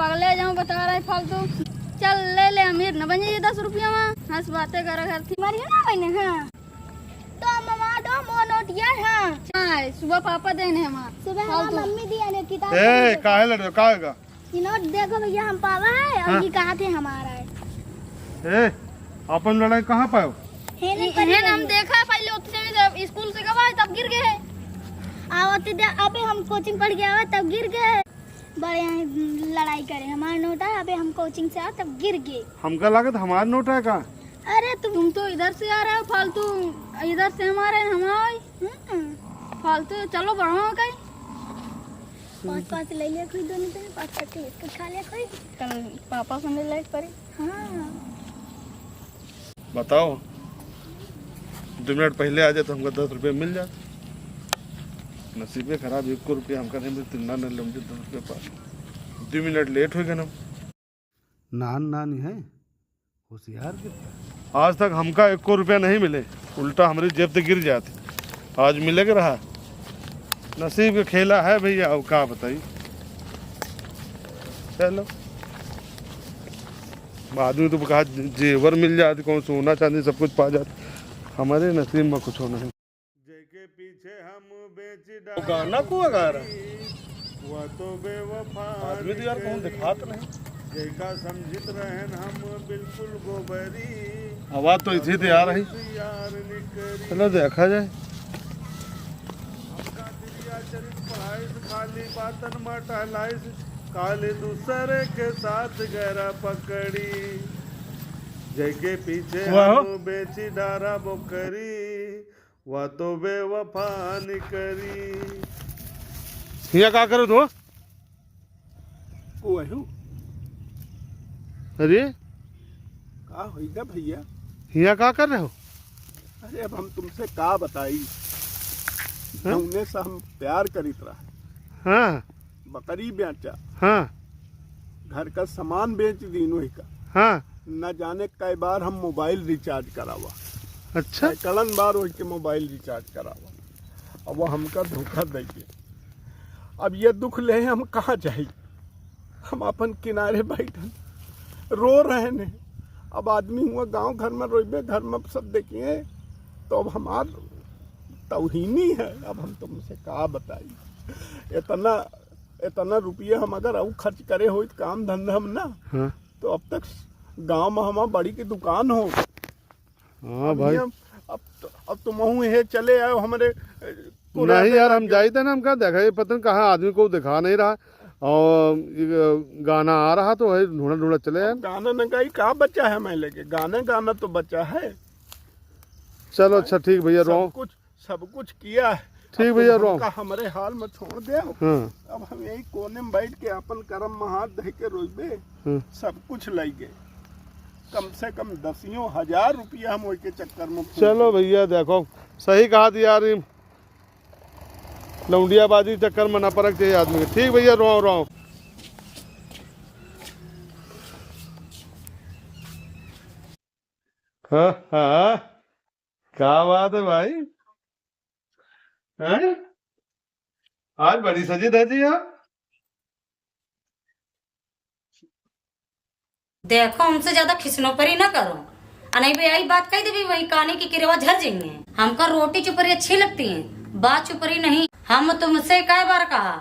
पगले जाऊँ बता रहा है फालतू। चल ले ले, अमीर न बन जाइए 10 रुपया में। हंस बातें कर घर थी मारी ना मैंने। हाँ तो मम्मा दो मो नोट यार। हाँ सुबह पापा देने हम सुबह मम्मी दिया ने किताब। ए काहे लड़ काहेगा ये नोट देखो भैया हम पावा है और ये कहाँ थे हमारा है। ए अपन लड़ाई कहाँ पाओ? इन्हें हम देखा पहले उतने स्कूल से गवा तब गिर गए। आवते अबे हम कोचिंग पढ़ के आवे तब गिर गए। बड़े लड़ाई करे हमारा नोट है। अबे हम कोचिंग से आए तब गिर गए। हमका लागत हमारा नोट है का? अरे तुम तो इधर से आ रहे हो फालतू, इधर से हमारे हम फालतू। चलो बढ़ो कहीं 5-5 ले लिया कोई दोनों दिन 5 के खा लिया कोई। कल पापा से मिल पड़ी। हाँ बताओ 2 मिनट पहले आ जाए तो हमको 10 रुपये मिल जाते। नसीबे खराब 1 रुपया हमका नहीं मिलते। ना लमजे 10 रुपये पास 2 मिनट लेट हो गए ना। नान है होशियार के। आज तक हमका 1 रुपया नहीं मिले, उल्टा हमारी जेब से गिर जाते। आज मिलेगा रहा। नसीब का खेला है भैया, अब क्या बताइए। चलो आदमी तो कहा जेवर मिल जाती, कौन सोना चांदी सब कुछ पा जाते। हमारे नसीब में कुछ होना है। के पीछे हम बेच गाना को गा रहा वो तो बेवफा आदमी तो यार कौन दिखात नहीं। जैका समझित रहन हम बिल्कुल गोबरी। आवाज तो इसी से आ रही। चलो देखा जाए। पढ़ाई खाली बातन मटलाइस काले दूसरे के साथ गहरा पकड़ी। जैके पीछे हम बेची डारा बोकरी वह तो बेवफा निकरी। हिया का करो तो? अरे का होइगा भैया? हिया का कर रहे हो? अरे अब हम तुमसे का बताई। हमने से हम प्यार करीत रहा। हाँ बकरी बेचा। हाँ घर का सामान बेच दीन वही का। हाँ न जाने कई बार हम मोबाइल रिचार्ज करावा। अच्छा कलन बार वही के मोबाइल रिचार्ज करावा। अब वो हमका धोखा देंगे। अब ये दुख ले हम कहाँ जाए। हम अपन किनारे बैठन रो रहे ने। अब आदमी हुआ गांव घर में रोबे घर में सब देखिए तो अब हमार तौहीनी है। अब हम तुमसे का बताई। इतना रुपये हम अगर अब खर्च करे हो काम धंधा में ना। हाँ। तो अब तक गांव में हमारा बड़ी की दुकान हो। हाँ भाई अब तुम ये चले आए हमारे नहीं यार। हम जाए थे ना, हम कहा देखा ये पता नहीं कहाँ आदमी को दिखा नहीं रहा और गाना आ रहा तो है ढूंढा ढूंढा चले यार। गाना न गाई का बच्चा है मैं लेके गाना तो बच्चा है। चलो अच्छा ठीक भैया रो सब कुछ किया है। ठीक भैया रो हमारे हाल में छोड़ दे। हाँ। अब हम यही कोने में बैठ के अपन करम में हाथ धो के रोबे। हाँ। सब कुछ लग गए। कम से कम 10,000 रुपया हम के चक्कर में। चलो भैया देखो सही कहा थी यार। लौंडियाबाजी चक्कर में ना परख चाहिए आदमी के। ठीक भैया रो हाँ हाँ क्या बात है भाई। हैं? आज बड़ी सजी धजी है। देखो हमसे ज्यादा खिसनो पर ही ना करो। नहीं भाई आई बात कही दे वही कहानी की किरवा झर जाएंगे। हमका रोटी चुपरी अच्छी लगती है, बात चुपरी नहीं। हम तुमसे कई बार कहा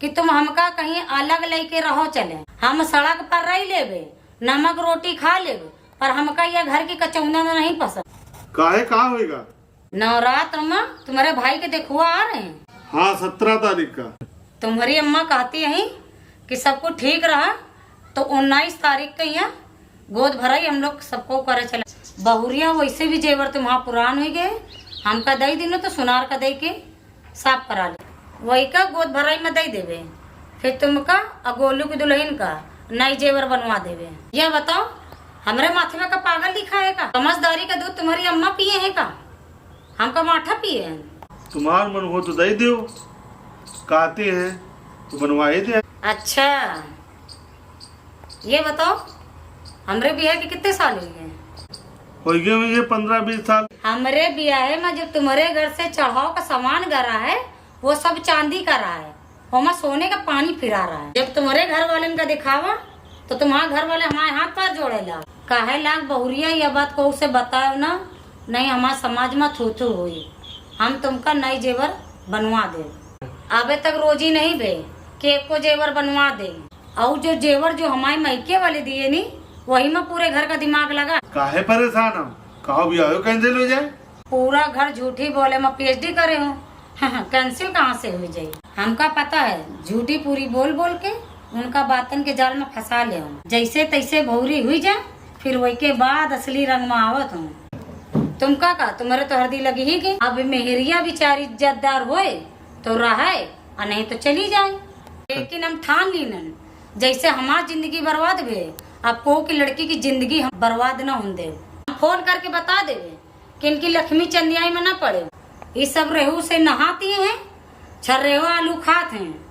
कि तुम हमका कहीं अलग लेके रहो चले। हम सड़क पर रह लेवे, नमक रोटी खा लेवे, पर हमका यह घर की कचौना में नहीं पसंद। काहे कहाँ होएगा? नवरात्र में तुम्हारे भाई के देखुआ आ रहे हैं। हाँ 17 तारीख का। तुम्हारी अम्मा कहती है कि सब कुछ ठीक रहा तो 19 तारीख का यहाँ गोद भराई हम लोग सबको करे चले। बहुरिया वैसे भी जेवर तुम्हारा पुरान हो गए। हमका दे दिनो तो सुनार का दे के साफ करा ले। वही का गोद भराई में दे देवे। फिर तुमका अगोलू की दुल्हन का नई जेवर बनवा देवे। यह बताओ हमारे माथे में का पागल लिखा है का? समझदारी का दूध तुम्हारी अम्मा पिए है का? हमका माठा पिए है। तुम्हार मन हो तो दे दो, कहते हैं तो बनवाए थे। अच्छा ये बताओ हमरे ब्याह के कितने साल हो गए? हो गए ये 15-20 साल। हमरे ब्याह में जो तुम्हारे घर से चढ़ाव का सामान गरा है वो सब चांदी का रहा है होमा सोने का पानी फिरा रहा है। जब तुम्हारे घर वाले का दिखावा तो तुम्हारे घर वाले हमारे हाथ पैर जोड़े ला। काहे लाख बहुरिया यह बात को उसे बताओ ना, नहीं हमारे समाज में थू थू हुई। हम तुमका नई जेवर बनवा दे। अबे तक रोजी नहीं बे कि एक को जेवर बनवा दे। और जो जेवर जो हमारे मायके वाले दिए नी वही में पूरे घर का दिमाग लगा। काहे परेशान हो, कहो भी आयो कैंसिल हो जाए। पूरा घर झूठी बोले मैं PhD करे हूँ। कैंसिल कहाँ से हो जाये। हमका पता है झूठी पूरी बोल बोल के उनका बातन के जाल में फंसा ले हूँ। जैसे तैसे भौरी हुई जाए फिर वही के बाद असली रंग में आवत हूँ। तुम का तुम्हारे तो हरदी लगी ही गई। अब मेहरिया बेचारी इज्जतदार होए तो रहे और नहीं तो चली जाए। लेकिन हम ठान लीन जैसे हमारी जिंदगी बर्बाद हुए अब को की लड़की की जिंदगी हम बर्बाद न हो दे। हम फोन करके बता देवे कि इनकी लक्ष्मी चंदियाई में न पड़े। ये सब रेहू से नहाती हैं, छर्रेहो आलू खाते हैं।